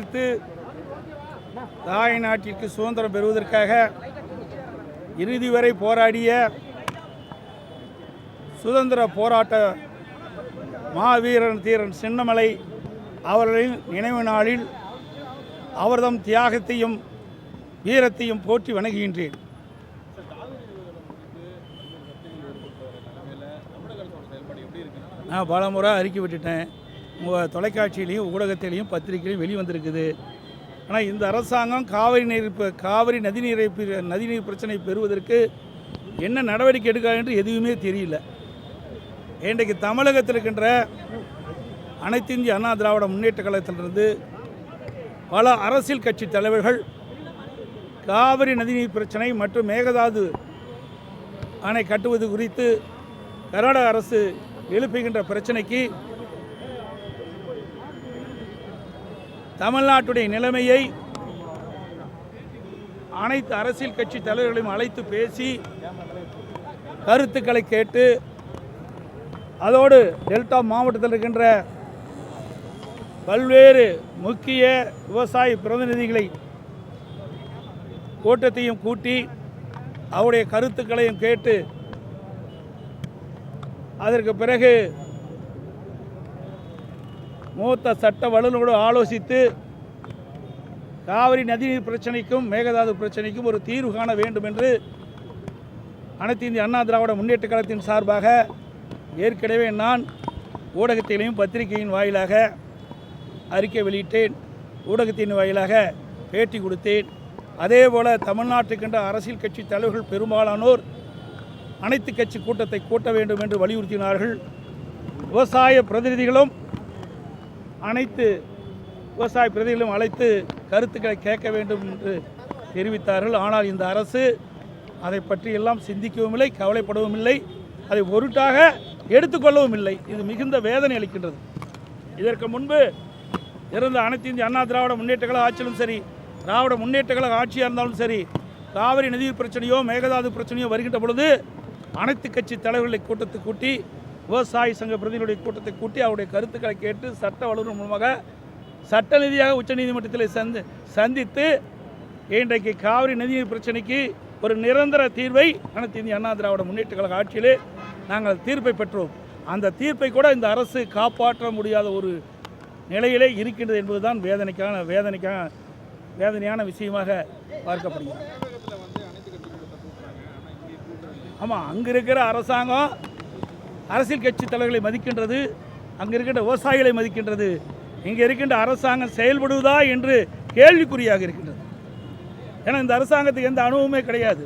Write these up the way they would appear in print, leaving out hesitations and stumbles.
எதிர்த்து தாய் நாட்டிற்கு சுதந்திரம் பெறுவதற்காக இறுதி வரை போராடிய சுதந்திர போராட்ட மாவீரன் தீரன் சின்னமலை அவர்களின் நினைவு நாளில் அவர்தம் தியாகத்தையும் வீரத்தையும் போற்றி வணங்குகின்றேன். நான் பல முறை அறிக்கை விட்டுட்டேன். உங்கள் தொலைக்காட்சியிலையும் ஊடகத்திலையும் பத்திரிகையிலையும் வெளிவந்திருக்குது. ஆனால் இந்த அரசாங்கம் காவிரி நதிநீர் பிரச்சனை பெறுவதற்கு என்ன நடவடிக்கை எடுக்க என்று எதுவுமே தெரியல. இன்றைக்கு தமிழகத்தில் இருக்கின்ற அனைத்து இந்திய அண்ணா திராவிட முன்னேற்ற கழகத்திலிருந்து பல அரசியல் கட்சி தலைவர்கள் காவிரி நதிநீர் பிரச்சனை மற்றும் மேகதாது அணை கட்டுவது குறித்து கர்நாடக அரசு எழுப்புகின்ற பிரச்சனைக்கு தமிழ்நாட்டுடைய நிலைமையை அனைத்து அரசியல் கட்சி தலைவர்களையும் அழைத்து பேசி கருத்துக்களை கேட்டு அதோடு டெல்டா மாவட்டத்தில் இருக்கின்ற பல்வேறு முக்கிய விவசாய பிரதிநிதிகளை கூட்டத்தையும் கூட்டி அவருடைய கருத்துக்களையும் கேட்டு அதற்கு பிறகு மூத்த சட்ட வல்லுநரோடு ஆலோசித்து காவிரி நதிநீர் பிரச்சனைக்கும் மேகதாது பிரச்சனைக்கும் ஒரு தீர்வு காண வேண்டும் என்று அனைத்து இந்திய அண்ணா திராவிட முன்னேற்ற கழகத்தின் சார்பாக ஏற்கனவே நான் ஊடகத்திலையும் பத்திரிகையின் வாயிலாக அறிக்கை வெளியிட்டேன். ஊடகத்தின் வாயிலாக பேட்டி கொடுத்தேன். அதேபோல் தமிழ்நாட்டுக்கின்ற அரசியல் கட்சி தலைவர்கள் பெரும்பாலானோர் அனைத்து கட்சி கூட்டத்தை கூட்ட வேண்டும் என்று வலியுறுத்தினார்கள். விவசாய பிரதிநிதிகளும் அனைத்து விவசாய பிரதிநிதிகளும் அழைத்து கருத்துக்களை கேட்க வேண்டும் என்று தெரிவித்தார்கள். ஆனால் இந்த அரசு அதை பற்றி எல்லாம் சிந்திக்கவும் இல்லை, கவலைப்படவும் இல்லை, அதை பொருட்டாக எடுத்துக்கொள்ளவும் இல்லை. இது மிகுந்த வேதனை அளிக்கின்றது. இதற்கு முன்பு இருந்த அனைத்து இந்திய அண்ணா திராவிட முன்னேற்ற கழக ஆட்சியிலும் சரி, திராவிட முன்னேற்ற கழக ஆட்சியாக இருந்தாலும் சரி, காவிரி நதி பிரச்சனையோ மேகதாது பிரச்சனையோ வருகின்ற பொழுது அனைத்து கட்சி தலைவர்களை கூட்டத்தை கூட்டி விவசாய சங்க பிரதிநிதிகளுடைய கூட்டத்தை கூட்டி அவருடைய கருத்துக்களை கேட்டு சட்ட வல்லுநர் மூலமாக சட்ட ரீதியாக உச்சநீதிமன்றத்தில் சந்தித்து இன்றைக்கு காவிரி நதிநீர் பிரச்சனைக்கு ஒரு நிரந்தர தீர்வை அனைத்து இந்திய அண்ணா திராவிட முன்னேற்ற கழக ஆட்சியிலே நாங்கள் தீர்ப்பை பெற்றோம். அந்த தீர்ப்பை கூட இந்த அரசு காப்பாற்ற முடியாத ஒரு நிலையிலே இருக்கின்றது என்பதுதான் வேதனையான விஷயமாக பார்க்கப்படுகிறது. ஆமாம், அங்கே இருக்கிற அரசாங்கம் அரசியல் கட்சி தலைவர்களை மதிக்கின்றது, அங்கே இருக்கின்ற விவசாயிகளை மதிக்கின்றது. இங்கே இருக்கின்ற அரசாங்கம் செயல்படுவதா என்று கேள்விக்குறியாக இருக்கின்றது. ஏன்னா இந்த அரசாங்கத்துக்கு எந்த அனுபவமே கிடையாது.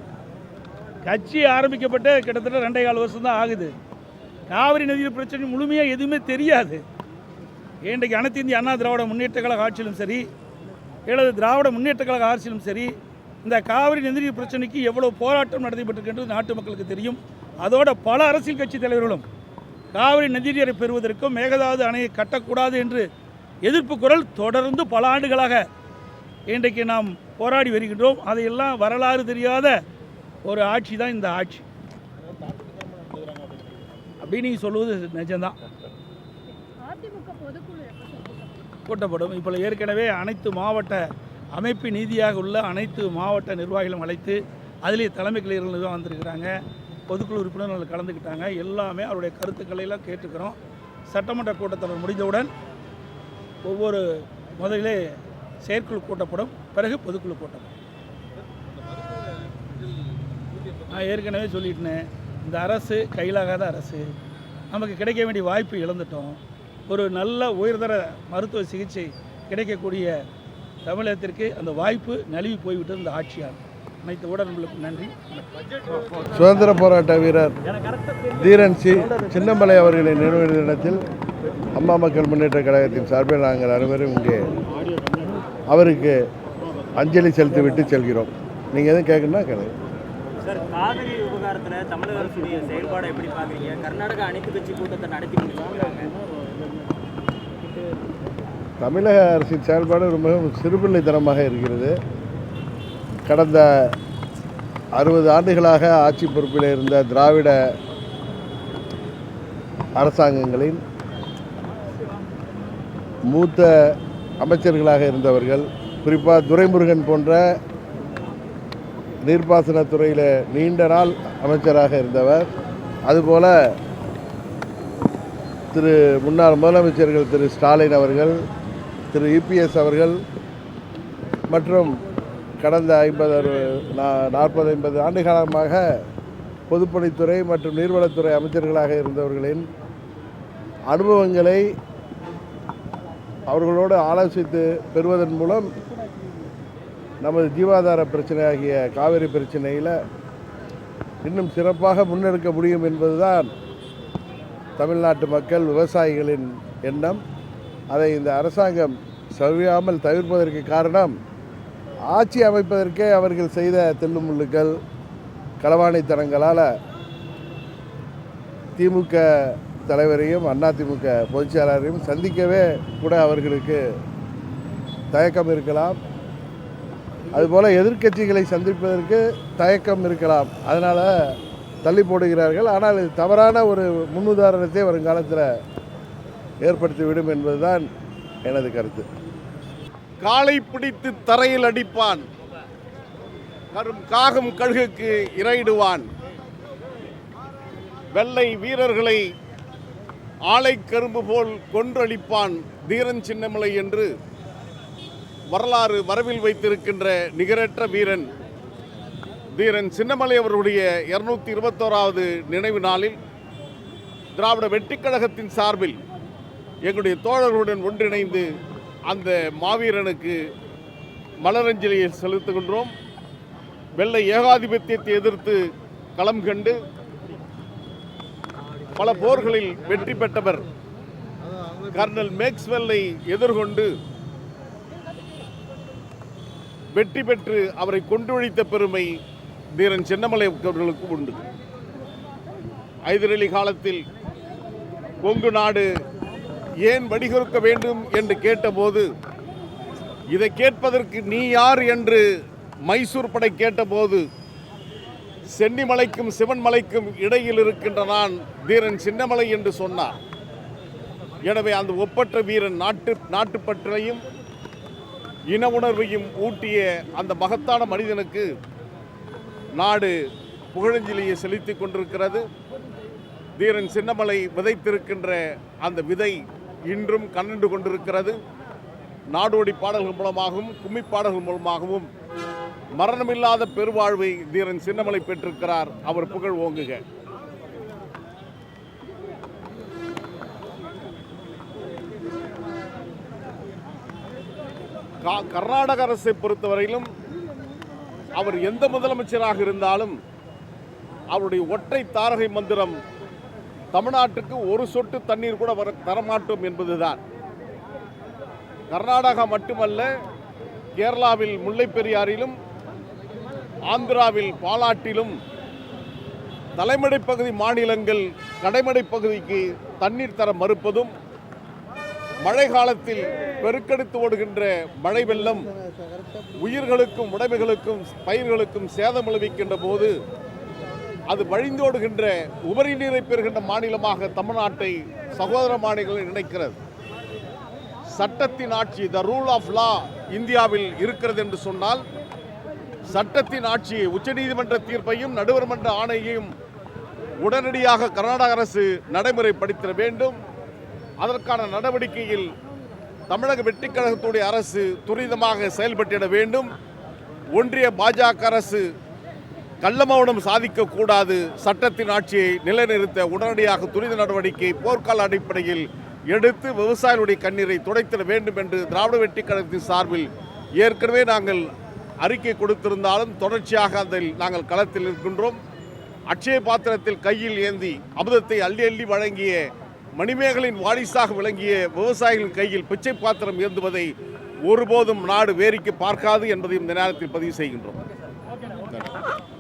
கட்சி ஆரம்பிக்கப்பட்டு கிட்டத்தட்ட 2.25 வருஷம் தான் ஆகுது. காவிரி நதிநீர் பிரச்சனை முழுமையாக எதுவுமே தெரியாது. இன்றைக்கு அனைத்து இந்திய அண்ணா திராவிட முன்னேற்ற கழக ஆட்சியிலும் சரி, அல்லது திராவிட முன்னேற்ற கழக ஆட்சியிலும் சரி, இந்த காவிரி நதிநீர் பிரச்சனைக்கு எவ்வளோ போராட்டம் நடைபெற்றிருக்கின்றது நாட்டு மக்களுக்கு தெரியும். அதோட பல அரசியல் கட்சி தலைவர்களும் காவிரி நதிநீரை பெறுவதற்கும் மேகதாது அணையை கட்டக்கூடாது என்று எதிர்ப்பு குரல் தொடர்ந்து பல ஆண்டுகளாக இன்றைக்கு நாம் போராடி வருகின்றோம். அதையெல்லாம் வரலாறு தெரியாத ஒரு ஆட்சி தான் இந்த ஆட்சி அப்படின்னு நீங்கள் சொல்லுவது நிஜம்தான். கூட்டப்படும். இப்போ ஏற்கனவே அனைத்து மாவட்ட அமைப்பு நீதியாக உள்ள அனைத்து மாவட்ட நிர்வாகிகளும் அழைத்து அதிலே தலைமை கலைஞர்கள் தான் வந்திருக்கிறாங்க. பொதுக்குழு உறுப்பினர்கள் கலந்துக்கிட்டாங்க. எல்லாமே அவருடைய கருத்துக்களை எல்லாம் கேட்டுக்கிறோம். சட்டமன்ற கூட்டத்தொடர் முடிந்தவுடன் ஒவ்வொரு முதலிலே செயற்குழு கூட்டப்படும், பிறகு பொதுக்குழு கூட்டப்படும். நான் ஏற்கனவே சொல்லிட்டேன், இந்த அரசு கையிலாகாத அரசு. நமக்கு கிடைக்க வேண்டிய வாய்ப்பு இழந்துட்டோம். ஒரு நல்ல உயர்தர மருத்துவ சிகிச்சை கிடைக்கக்கூடிய தமிழகத்திற்கு அந்த வாய்ப்பு நழுவி போய்விட்டது இந்த ஆட்சியால். அனைத்து ஊடகங்களுக்கும் நன்றி. சுதந்திர போராட்ட வீரர் தீரன் சின்னமலை அவர்களின் நினைவு தினத்தில் அம்மா மக்கள் முன்னேற்ற கழகத்தின் சார்பில் நாங்கள் அனைவரும் இங்கே அவருக்கு அஞ்சலி செலுத்திவிட்டு செல்கிறோம். நீங்கள் எதுவும் கேட்கணும்னா கேளுங்க. சார், காவிரி விவகாரத்தில் தமிழக அரசுடைய செயல்பாடை எப்படி பார்க்குறீங்க? கர்நாடகா அனைத்து கட்சி கூட்டத்தை நடத்தி முடிச்சிருக்காங்க. தமிழக அரசின் செயல்பாடு மிகவும் சிறுபிள்ளைத்தனமாக இருக்கிறது. கடந்த 60 ஆண்டுகளாக ஆட்சி பொறுப்பில் இருந்த திராவிட அரசாங்கங்களின் மூத்த அமைச்சர்களாக இருந்தவர்கள், குறிப்பாக துரைமுருகன் போன்ற நீர்ப்பாசனத்துறையில் நீண்ட நாள் அமைச்சராக இருந்தவர், அதுபோல் முன்னாள் முதலமைச்சர்கள் திரு ஸ்டாலின் அவர்கள், திரு இபிஎஸ் அவர்கள் மற்றும் கடந்த 40-50 ஆண்டு காலமாக பொதுப்பணித்துறை மற்றும் நீர்வளத்துறை அமைச்சர்களாக இருந்தவர்களின் அனுபவங்களை அவர்களோடு ஆலோசித்து பெறுவதன் மூலம் நமது ஜீவாதார பிரச்சனையாகிய காவிரி பிரச்சனையில் இன்னும் சிறப்பாக முன்னெடுக்க முடியும் என்பதுதான் தமிழ்நாட்டு மக்கள் விவசாயிகளின் எண்ணம். அதை இந்த அரசாங்கம் சவியாமல் தவிர்ப்பதற்கு காரணம் ஆட்சி அமைப்பதற்கே அவர்கள் செய்த தில்லுமுள்ளுக்கள், களவாணித்தனங்களால் திமுக தலைவரையும் அதிமுக பொதுச் செயலாளரையும் சந்திக்கவே கூட அவர்களுக்கு தயக்கம் இருக்கலாம். அதுபோல் எதிர்க்கட்சிகளை சந்திப்பதற்கு தயக்கம் இருக்கலாம். அதனால் தள்ளி போடுகிறார்கள். ஆனால் இது தவறான ஒரு முன்னுதாரணத்தை வருங்காலத்தில் ஏற்படுத்திவிடும் என்பதுதான் எனது கருத்து. காலை பிடித்து தரையில் அடிப்பான், காகம் கழுகுக்கு இரையிடுவான், வெள்ளை வீரர்களை ஆலை கரும்பு போல் கொன்றளிப்பான் தீரன் சின்னமலை என்று வரலாறு வரவில் வைத்திருக்கின்ற நிகரற்ற வீரன் தீரன் சின்னமலை அவர்களுடைய 221வது நினைவு நாளில் திராவிட வெற்றிக் கழகத்தின் சார்பில் எங்களுடைய தோழர்களுடன் ஒன்றிணைந்து அந்த மாவீரனுக்கு மலரஞ்சலியை செலுத்துகின்றோம். வெள்ளை ஏகாதிபத்தியத்தை எதிர்த்து களம் கண்டு பல போர்களில் வெற்றி பெற்றவர் கர்னல் மேக்ஸ்வெல்லை எதிர்கொண்டு வெற்றி பெற்று அவரை கொன்றொழித்த பெருமை தீரன் சின்னமலை அவர்களுக்கு உண்டு. ஐதர் அலி காலத்தில் கொங்கு நாடு ஏன் வடிகொடுக்க வேண்டும் என்று கேட்டபோது, இதை கேட்பதற்கு நீ யார் என்று மைசூர் படை கேட்டபோது, சென்னிமலைக்கும் சிவன்மலைக்கும் இடையில் இருக்கின்ற நான் தீரன் சின்னமலை என்று சொன்னார். எனவே அந்த ஒப்பற்ற வீரன் நாட்டுப்பற்றையும் இன உணர்வையும் ஊட்டிய அந்த மகத்தான மனிதனுக்கு நாடு புகழஞ்சலியை செலுத்திக் கொண்டிருக்கிறது. தீரன் சின்னமலை விதைத்திருக்கின்ற அந்த விதை இன்றும் கண்டு கொண்டிருக்கிறது. நாடோடி பாடல்கள் மூலமாகவும் கும்மி பாடல்கள் மூலமாகவும் மரணமில்லாத பெருவாழ்வை தீரன் சின்னமலை பெற்றிருக்கிறார். அவர் புகழ் ஓங்குக. கர்நாடக அரசை பொறுத்தவரையிலும் அவர் எந்த முதலமைச்சராக இருந்தாலும் அவருடைய ஒற்றை தாரகை மந்திரம் தமிழ்நாட்டுக்கு ஒரு சொட்டு தண்ணீர் கூட தரமாட்டோம் என்பதுதான். கர்நாடகா மட்டுமல்ல, கேரளாவில் முல்லை பெரியாறிலும் ஆந்திராவில் பாலாட்டிலும் தலைமடை பகுதி மாநிலங்கள் கடைமடை பகுதிக்கு தண்ணீர் தர மறுப்பதும், மழை காலத்தில் பெருக்கெடுத்து ஓடுகின்ற மழை வெள்ளம் உயிர்களுக்கும் உடைமைகளுக்கும் பயிர்களுக்கும் சேதம் விளைவிக்கின்ற போது அது வழிந்தோடுகின்ற உபரி நீரை பெறுகின்ற மாநிலமாக தமிழ்நாட்டை சகோதர மாநிலங்களை நினைக்கிறது. சட்டத்தின் ஆட்சி, த ரூல் ஆஃப் லா இந்தியாவில் இருக்கிறது என்று சொன்னால், சட்டத்தின் ஆட்சியை, உச்சநீதிமன்ற தீர்ப்பையும் நடுவர் மன்ற ஆணையையும் உடனடியாக கர்நாடக அரசு நடைமுறைப்படுத்த வேண்டும். அதற்கான நடவடிக்கையில் தமிழக வெற்றிக் கழகத்துடைய அரசு துரிதமாக செயல்பட்டிட வேண்டும். ஒன்றிய பாஜக அரசு கள்ளமௌனம் சாதிக்கக்கூடாது. சட்டத்தின் ஆட்சியை நிலைநிறுத்த உடனடியாக துரித நடவடிக்கை போர்க்கால அடிப்படையில் எடுத்து விவசாயிகளுடைய கண்ணீரை துடைத்திட வேண்டும் என்று திராவிட வெற்றிக் கழகத்தின் சார்பில் ஏற்கனவே நாங்கள் அறிக்கை கொடுத்திருந்தாலும் தொடர்ச்சியாக அதில் நாங்கள் களத்தில் இருக்கின்றோம். அட்சய பாத்திரத்தில் கையில் ஏந்தி அமுதத்தை அள்ளி அள்ளி வழங்கிய மணிமேகலின் வாரிசாக விளங்கிய விவசாயிகளின் கையில் பிச்சை பாத்திரம் ஏந்துவதை ஒருபோதும் நாடு வேடிக்கை பார்க்காது என்பதையும் இந்த நேரத்தில் பதிவு செய்கின்றோம்.